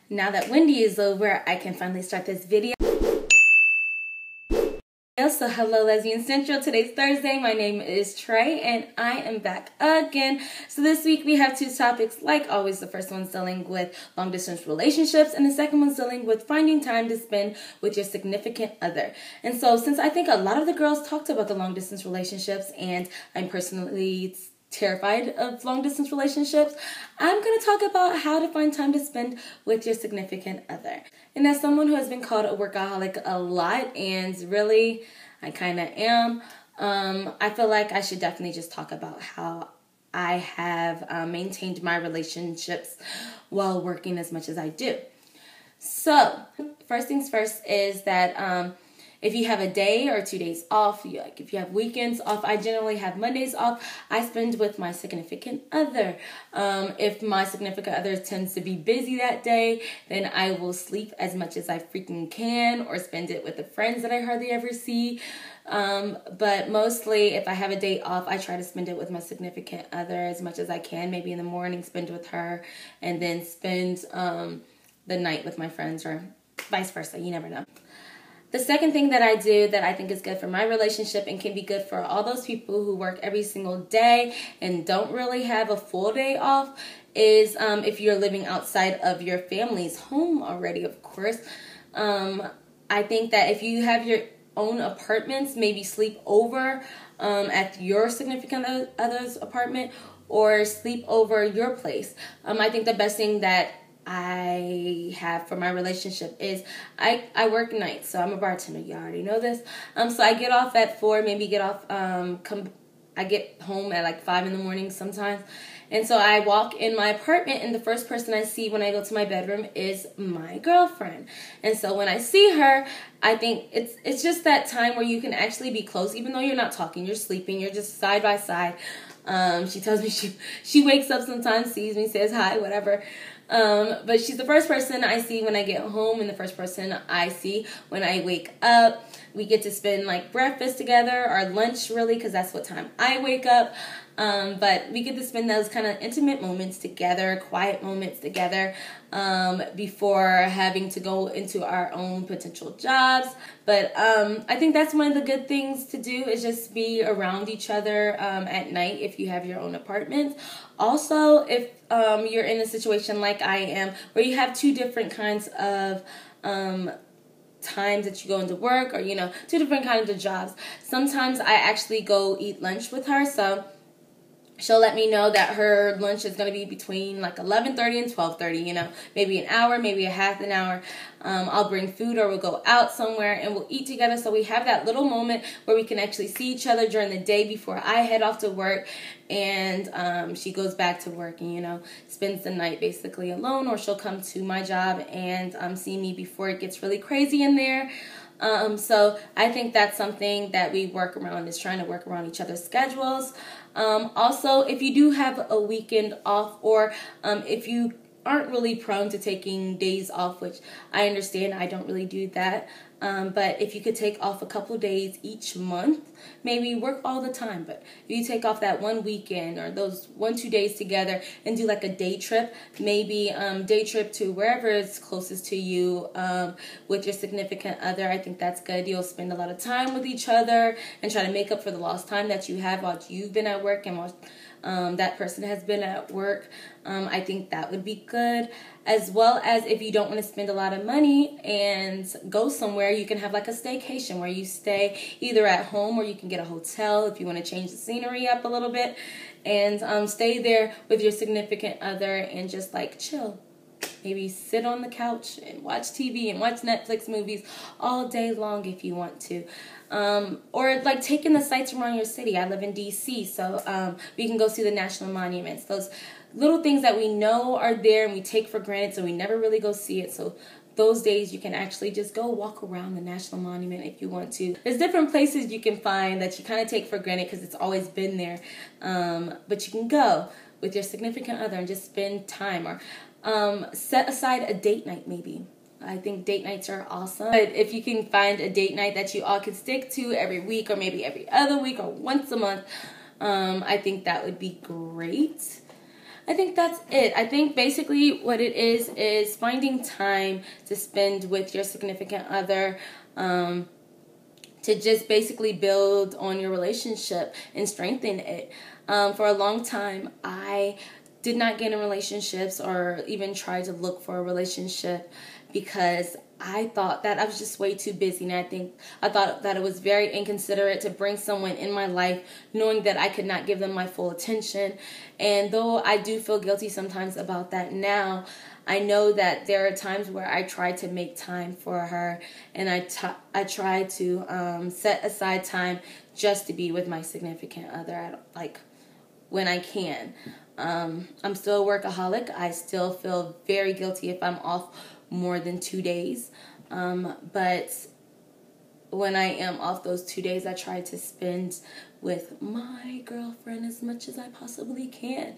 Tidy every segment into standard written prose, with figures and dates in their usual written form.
Now that Wendy is over, I can finally start this video. So hello Lesbian Central, today's Thursday, my name is Trey and I am back again. So this week we have two topics like always. The first one's dealing with long distance relationships and the second one's dealing with finding time to spend with your significant other. And so since I think a lot of the girls talked about the long distance relationships and I'm personally terrified of long distance relationships, I'm going to talk about how to find time to spend with your significant other. And as someone who has been called a workaholic a lot, and really I kind of am, I feel like I should definitely just talk about how I have maintained my relationships while working as much as I do. So first things first is that if you have a day or 2 days off, if you have weekends off, I generally have Mondays off, I spend with my significant other. If my significant other tends to be busy that day, then I will sleep as much as I freaking can or spend it with the friends that I hardly ever see. But mostly if I have a day off, I try to spend it with my significant other as much as I can. Maybe in the morning spend with her and then spend the night with my friends or vice versa. You never know. The second thing that I do that I think is good for my relationship and can be good for all those people who work every single day and don't really have a full day off is if you're living outside of your family's home already, of course. I think that if you have your own apartments, maybe sleep over at your significant other's apartment or sleep over your place. I think the best thing that I have for my relationship is I work nights, so I'm a bartender. You already know this. So I get off at 4, maybe get off. I get home at like 5 in the morning sometimes, and so I walk in my apartment, and the first person I see when I go to my bedroom is my girlfriend. And so when I see her, I think it's just that time where you can actually be close, even though you're not talking, you're sleeping, you're just side by side. She tells me she wakes up sometimes, sees me, says hi, whatever. But she's the first person I see when I get home and the first person I see when I wake up. We get to spend like breakfast together or lunch really, because that's what time I wake up. But we get to spend those kind of intimate moments together, quiet moments together, before having to go into our own potential jobs. But I think that's one of the good things to do is just be around each other at night if you have your own apartments. Also, if you're in a situation like I am where you have two different kinds of times that you go into work or, two different kinds of jobs. Sometimes I actually go eat lunch with her, so she'll let me know that her lunch is going to be between like 11:30 and 12:30, maybe an hour, maybe a half an hour. I'll bring food or we'll go out somewhere and we'll eat together. So we have that little moment where we can actually see each other during the day before I head off to work and she goes back to work and, spends the night basically alone, or she'll come to my job and see me before it gets really crazy in there. So I think that's something that we work around, is trying to work around each other's schedules. Also, if you do have a weekend off, or if you aren't really prone to taking days off, which I understand, I don't really do that. But if you could take off a couple days each month, maybe work all the time, but if you take off that one weekend or those 1-2 days together and do like a day trip, maybe day trip to wherever is closest to you with your significant other, I think that's good. You'll spend a lot of time with each other and try to make up for the lost time that you have while you've been at work and while that person has been at work. I think that would be good. As well as if you don't want to spend a lot of money and go somewhere, you can have like a staycation where you stay either at home or you can get a hotel if you want to change the scenery up a little bit and stay there with your significant other and just like chill. Maybe sit on the couch and watch TV and watch Netflix movies all day long if you want to. Or like take in the sights around your city. I live in DC, so we can go see the national monuments. Those little things that we know are there and we take for granted, so we never really go see it. So those days you can actually just go walk around the national monument if you want to. There's different places you can find that you kind of take for granted because it's always been there. But you can go with your significant other and just spend time, or set aside a date night maybe. I think date nights are awesome. But if you can find a date night that you all can stick to every week or maybe every other week or once a month, I think that would be great. I think that's it. I think basically what it is finding time to spend with your significant other, to just basically build on your relationship and strengthen it. For a long time, I did not get in relationships or even try to look for a relationship because I thought that I was just way too busy. And I thought that it was very inconsiderate to bring someone in my life knowing that I could not give them my full attention. And though I do feel guilty sometimes about that now, I know that there are times where I try to make time for her, and I try to set aside time just to be with my significant other, like when I can. I'm still a workaholic. I still feel very guilty if I'm off more than 2 days. But when I am off those 2 days, I try to spend with my girlfriend as much as I possibly can.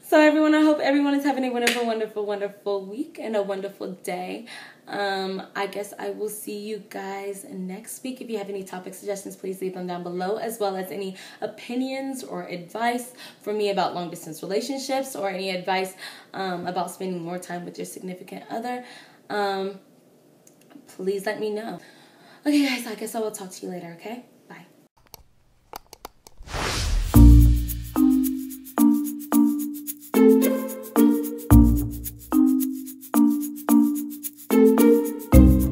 So everyone, I hope everyone is having a wonderful, wonderful, wonderful week and a wonderful day. I guess I will see you guys next week. If you have any topic suggestions, please leave them down below, as well as any opinions or advice for me about long-distance relationships or any advice about spending more time with your significant other. Please let me know. Okay, guys, I guess I will talk to you later, okay?